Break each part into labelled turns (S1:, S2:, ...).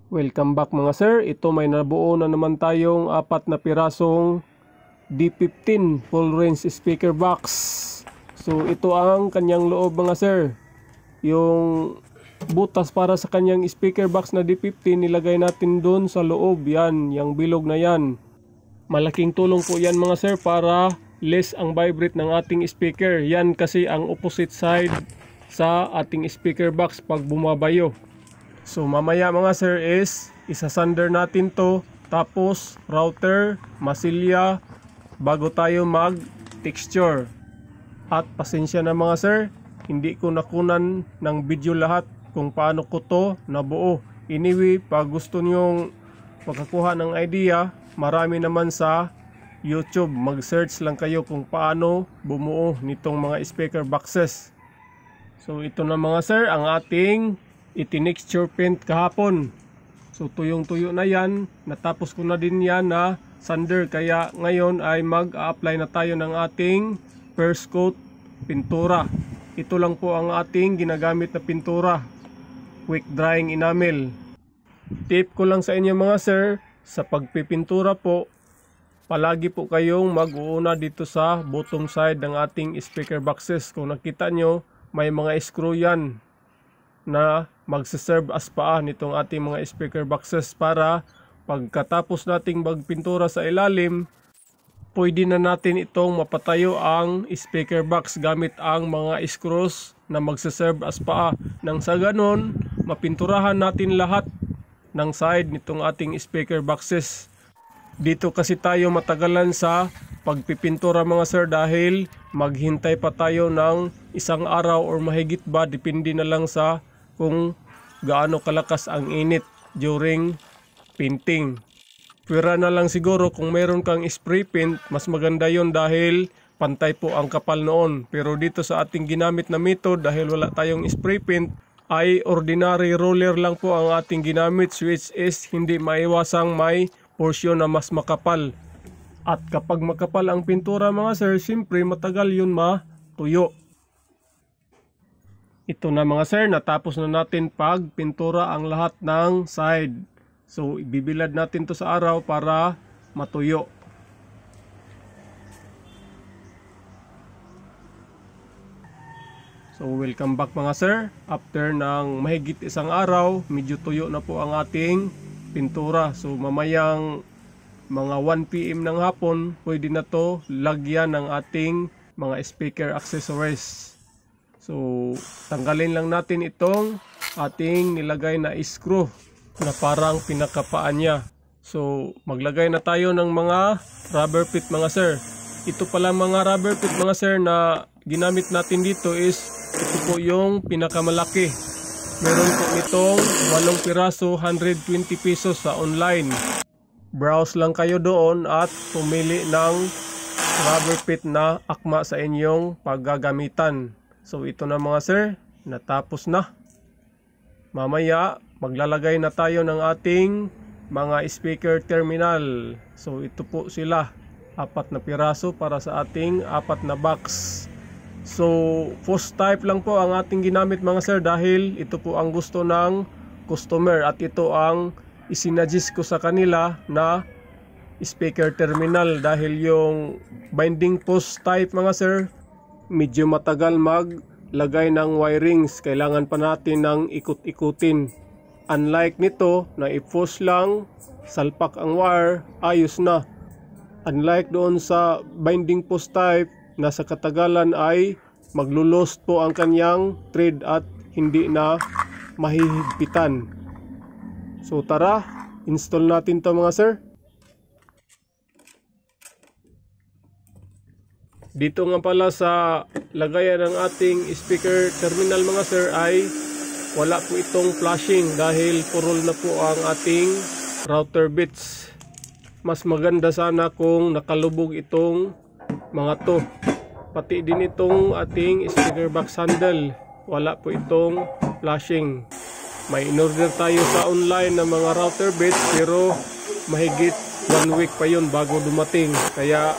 S1: Welcome back mga sir. Ito may nabuo na naman tayong 4 na pirasong D15 full range speaker box. So ito ang kanyang loob mga sir. Yung butas para sa kanyang speaker box na D15 nilagay natin doon sa loob. Yan, yung bilog na yan. Malaking tulong po yan mga sir para less ang vibrate ng ating speaker. Yan kasi ang opposite side sa ating speaker box pag bumabayo. So mamaya mga sir is isasunder natin to, tapos router, masilya bago tayo mag texture. At pasensya na mga sir, hindi ko nakunan ng video lahat kung paano ko to nabuo. Anyway, pag gusto nyong makakuha ng idea, marami naman sa YouTube. Mag-search lang kayo kung paano bumuo nitong mga speaker boxes. So ito na mga sir ang ating itinexture paint kahapon. So tuyong-tuyo na yan. Natapos ko na din yan na sander. Kaya ngayon ay mag-a-apply na tayo ng ating first coat pintura. Ito lang po ang ating ginagamit na pintura. Quick drying enamel. Tip ko lang sa inyo mga sir, sa pagpipintura po, palagi po kayong mag-uuna dito sa bottom side ng ating speaker boxes. Kung nakita nyo, may mga screw yan na magsiserve as paa nitong ating mga speaker boxes para pagkatapos nating magpintura sa ilalim, pwede na natin itong mapatayo ang speaker box gamit ang mga screws na magsiserve as paa. Nang sa ganon, mapinturahan natin lahat ng side nitong ating speaker boxes. Dito kasi tayo matagalan sa pagpipintura mga sir dahil maghintay pa tayo ng isang araw or mahigit ba, depende na lang sa kung gaano kalakas ang init during painting. Pwera na lang siguro kung meron kang spray paint, mas maganda yon dahil pantay po ang kapal noon. Pero dito sa ating ginamit na method, dahil wala tayong spray paint, ay ordinary roller lang po ang ating ginamit, which is hindi maiwasang may portion na mas makapal. At kapag makapal ang pintura mga sir, siyempre matagal yun matuyo. Ito na mga sir, natapos na natin pagpintura ang lahat ng side. So ibibilad natin to sa araw para matuyo. So welcome back mga sir. After ng mahigit isang araw, medyo tuyo na po ang ating pintura. So mamayang mga 1 PM ng hapon, pwede na to lagyan ng ating mga speaker accessories. So tanggalin lang natin itong ating nilagay na screw na parang pinakapaan niya. So maglagay na tayo ng mga rubber pit mga sir. Ito pala mga rubber pit mga sir na ginamit natin dito is ito po yung pinakamalaki. Meron po itong 8 piraso, 120 pesos sa online. Browse lang kayo doon at pumili ng rubber pit na akma sa inyong paggagamitan. So ito na mga sir, natapos na. Mamaya maglalagay na tayo ng ating mga speaker terminal. So ito po sila, 4 na piraso para sa ating 4 na box. So post type lang po ang ating ginamit mga sir dahil ito po ang gusto ng customer at ito ang isinadjust ko sa kanila na speaker terminal dahil yung binding post type mga sir medyo matagal maglagay ng wirings, kailangan pa natin ng ikot-ikutin. Unlike nito na i-post lang, salpak ang wire, ayos na. Unlike doon sa binding post type na sa katagalan ay maglulost po ang kanyang thread at hindi na mahihigpitan. So tara, install natin to mga sir. Dito nga pala sa lagayan ng ating speaker terminal mga sir ay wala po itong flashing dahil purol na po ang ating router bits. Mas maganda sana kung nakalubog itong mga to. Pati din itong ating speaker box handle, wala po itong flashing. May in-order tayo sa online ng mga router bits pero mahigit 1 week pa yun bago dumating. Kaya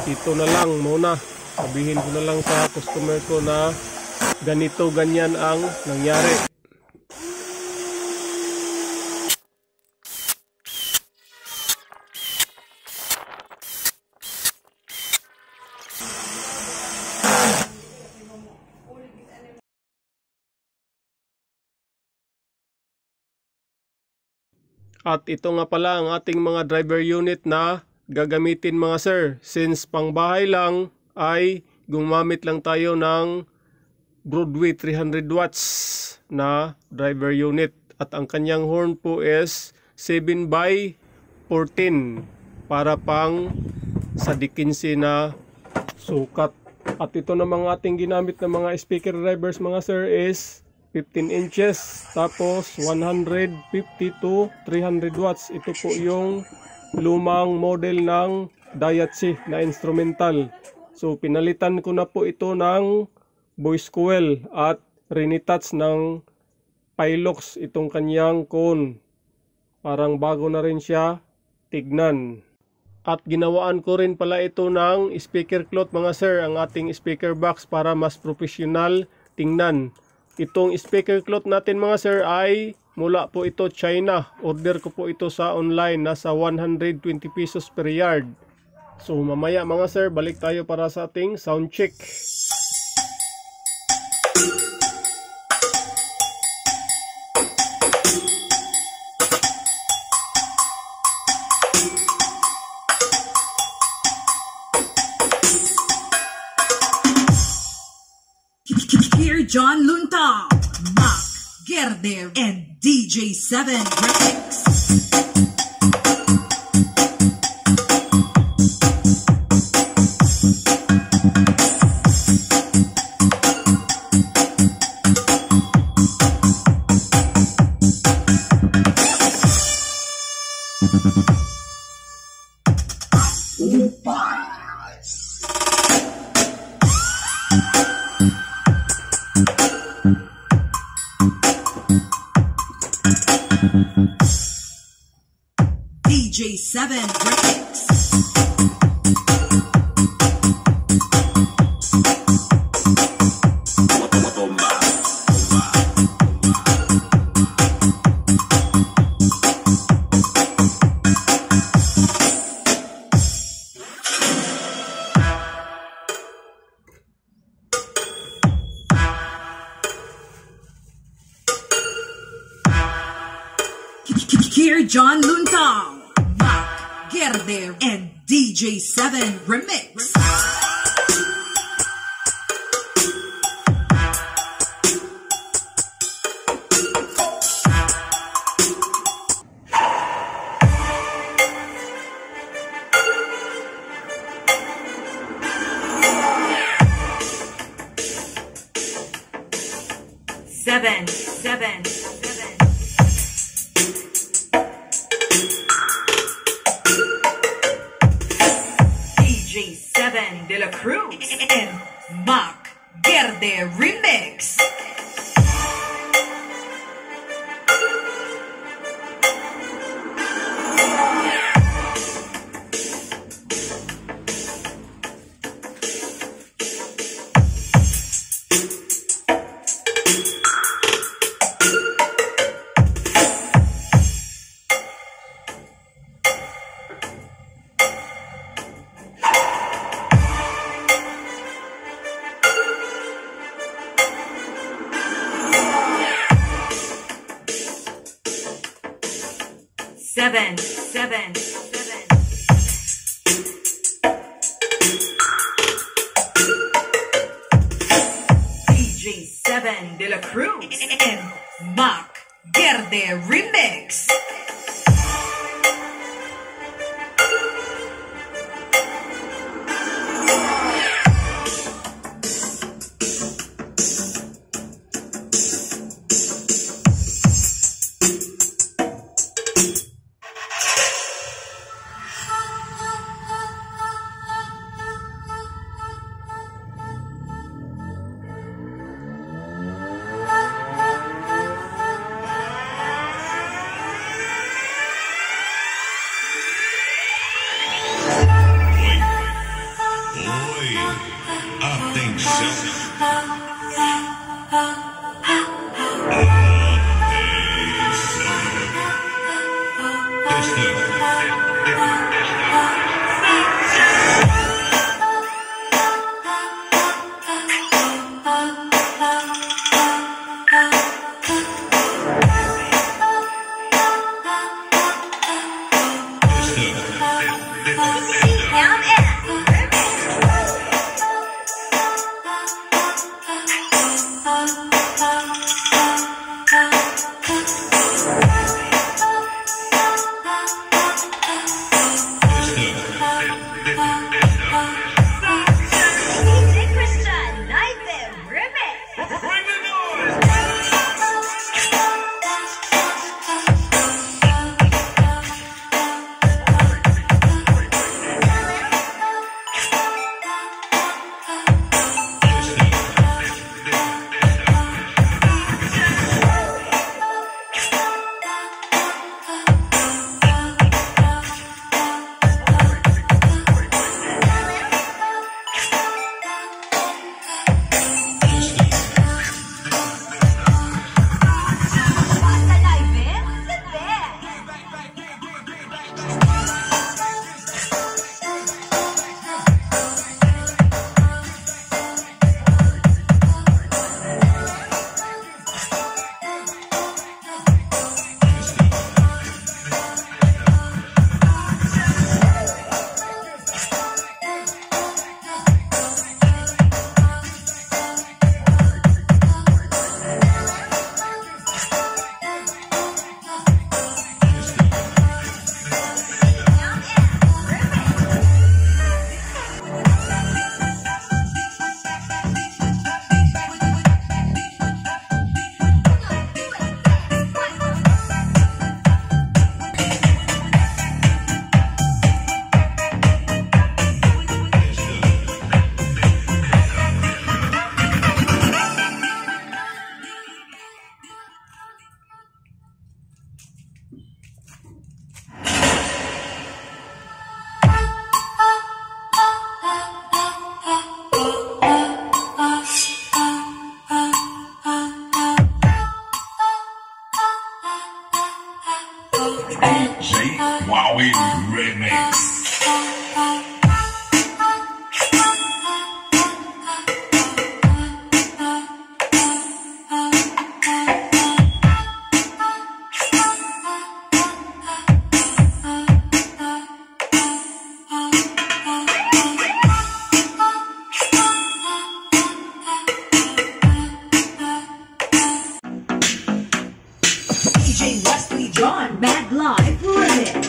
S1: ito na lang muna, sabihin ko na lang sa customer ko na ganito ganyan ang nangyari. At ito nga pala ang ating mga driver unit na gagamitin mga sir. Since pangbahay lang ay gumamit lang tayo ng Broadway 300 watts na driver unit. At ang kanyang horn po is 7 by 14 para pang sa D15 na sukat. At ito namang ating ginamit na mga speaker drivers mga sir is 15 inches tapos 150 to 300 watts. Ito po yung lumang model ng Daihatsu na instrumental. So pinalitan ko na po ito ng voice coil at rinitouch ng Pilox itong kanyang cone. Parang bago na rin siya tignan. At ginawaan ko rin pala ito ng speaker cloth mga sir, ang ating speaker box para mas professional tingnan. Itong speaker cloth natin mga sir ay mula po ito China. Order ko po ito sa online, nasa 120 pesos per yard. So mamaya mga sir, balik tayo para sa ating sound check.
S2: Here John Luntao, Mac Gerde, and DJ7 Remix. DJ7 Remix. Here John Luntao, Mac Gerde, and DJ7 Remix. Seven. DJ7 De La Cruz and Mac Gerde Remix. Seven. DJ7 De La Cruz and Mac Gerde Remix.
S3: J. Wowie Remix.
S2: DJ Wesley John Mad Live Remix.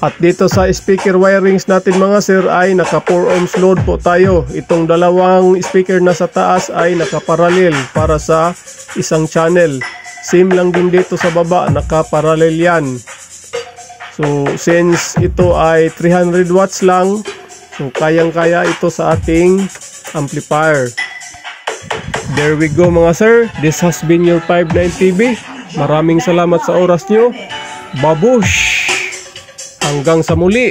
S1: At dito sa speaker wirings natin mga sir ay naka 4 ohms load po tayo. Itong dalawang speaker na sa taas ay nakaparallel para sa isang channel. Same lang din dito sa baba, nakaparallel yan. So since ito ay 300 watts lang, so kayang-kaya ito sa ating amplifier. There we go mga sir. This has been your 59 TV. Maraming salamat sa oras nyo. Babush! Hanggang sa muli!